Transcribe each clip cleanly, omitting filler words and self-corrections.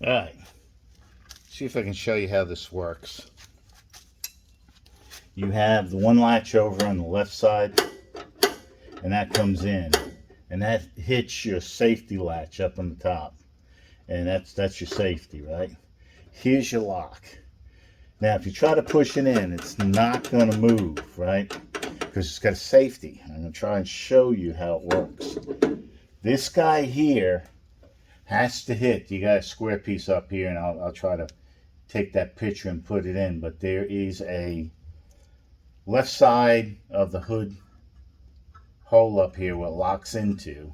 All right, see if I can show you how this works. You have the one latch over on the left side, and that comes in, and that hits your safety latch up on the top, and that's your safety, right? Here's your lock. Now, if you try to push it in, it's not going to move, right? Because it's got a safety. I'm going to try and show you how it works. This guy here has to hit. You got a square piece up here, and I'll try to take that picture and put it in. But there is a left side of the hood hole up here where it locks into,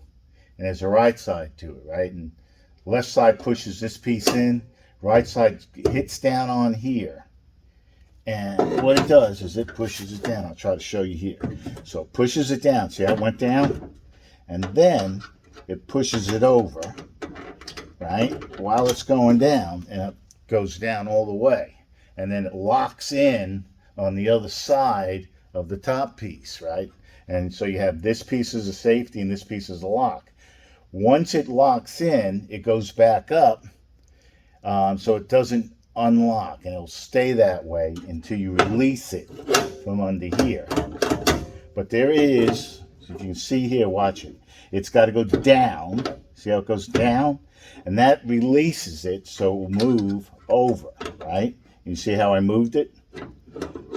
and there's a right side to it, right? And left side pushes this piece in, right side hits down on here. And what it does is it pushes it down. I'll try to show you here. So it pushes it down. See how it went down? And then it pushes it over, right? While it's going down, and it goes down all the way. And then it locks in on the other side of the top piece, right? And so you have this piece as a safety and this piece as a lock. Once it locks in, it goes back up, so it doesn't unlock, and it'll stay that way until you release it from under here. But there is, if you can see here, watch it, it's got to go down. See how it goes down? And that releases it so it will move over, right? You see how I moved it?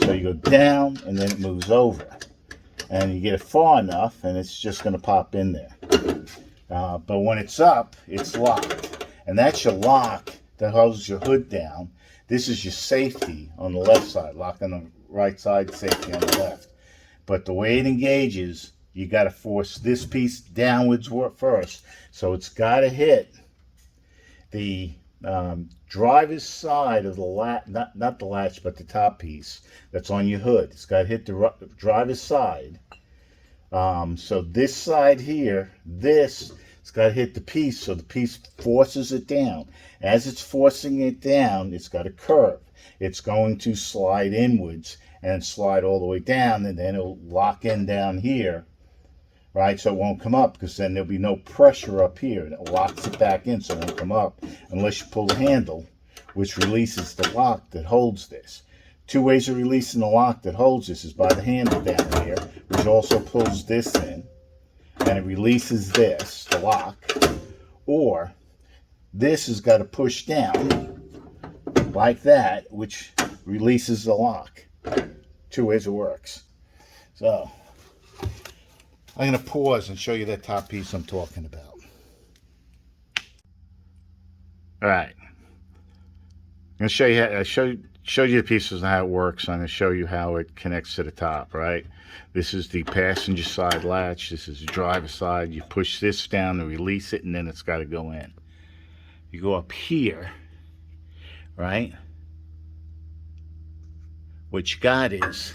So you go down and then it moves over, and you get it far enough and it's just going to pop in there. But when it's up, it's locked, and that's your lock that holds your hood down. This is your safety on the left side, lock on the right side, safety on the left. But the way it engages, you got to force this piece downwards first. So it's got to hit the driver's side of the latch, not the latch, but the top piece that's on your hood. It's got to hit the driver's side. So this side here, it's got to hit the piece, so the piece forces it down. As it's forcing it down, it's got a curve. It's going to slide inwards and slide all the way down, and then it'll lock in down here, right? So it won't come up, because then there'll be no pressure up here, and it locks it back in, so it won't come up unless you pull the handle, which releases the lock that holds this. Two ways of releasing the lock that holds this is by the handle down here, which also pulls this in, and it releases this, the lock, or this has got to push down like that, which releases the lock. Two ways it works. So I'm going to pause and show you that top piece I'm talking about. All right. I'm going to show you how, showed you the pieces and how it works. I'm going to show you how it connects to the top, right? This is the passenger side latch. This is the driver side. You push this down to release it, and then it's got to go in. You go up here, right? What you got is,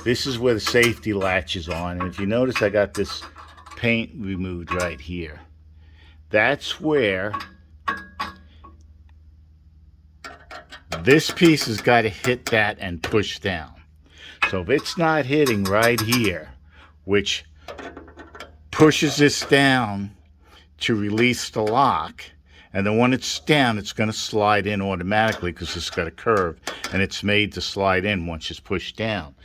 this is where the safety latch is on. And if you notice, I got this paint removed right here. That's where this piece has got to hit that and push down. So if it's not hitting right here, which pushes this down to release the lock, and then when it's down, it's going to slide in automatically because it's got a curve, and it's made to slide in once it's pushed down.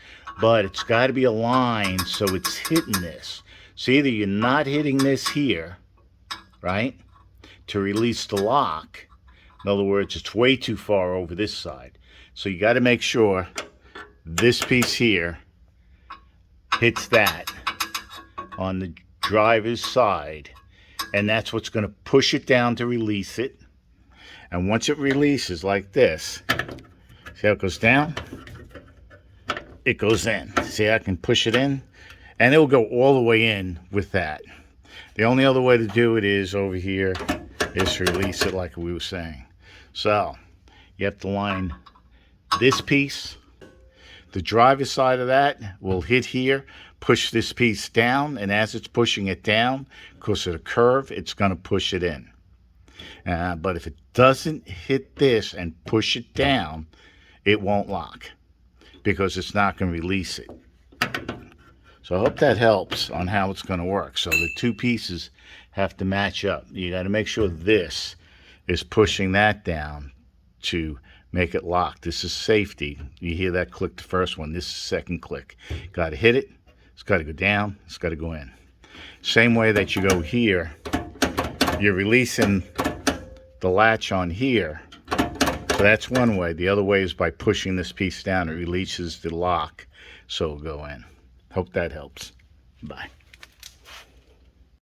But it's got to be aligned so it's hitting this. So either you're not hitting this here, right, to release the lock. In other words, it's way too far over this side. So you got to make sure this piece here hits that on the driver's side, and that's what's going to push it down to release it. And once it releases like this, see how it goes down? It goes in. See how I can push it in? And it will go all the way in with that. The only other way to do it is over here, is to release it like we were saying. So you have to line this piece. The driver's side of that will hit here, push this piece down, and as it's pushing it down, because of the curve, it's going to push it in. But if it doesn't hit this and push it down, it won't lock, because it's not going to release it. So I hope that helps on how it's going to work. So the two pieces have to match up. You got to make sure this is pushing that down to make it lock. This is safety. You hear that click, the first one. This is second click. Got to hit it. It's got to go down. It's got to go in. Same way that you go here, you're releasing the latch on here. So that's one way. The other way is by pushing this piece down. It releases the lock, so it'll go in. Hope that helps. Bye.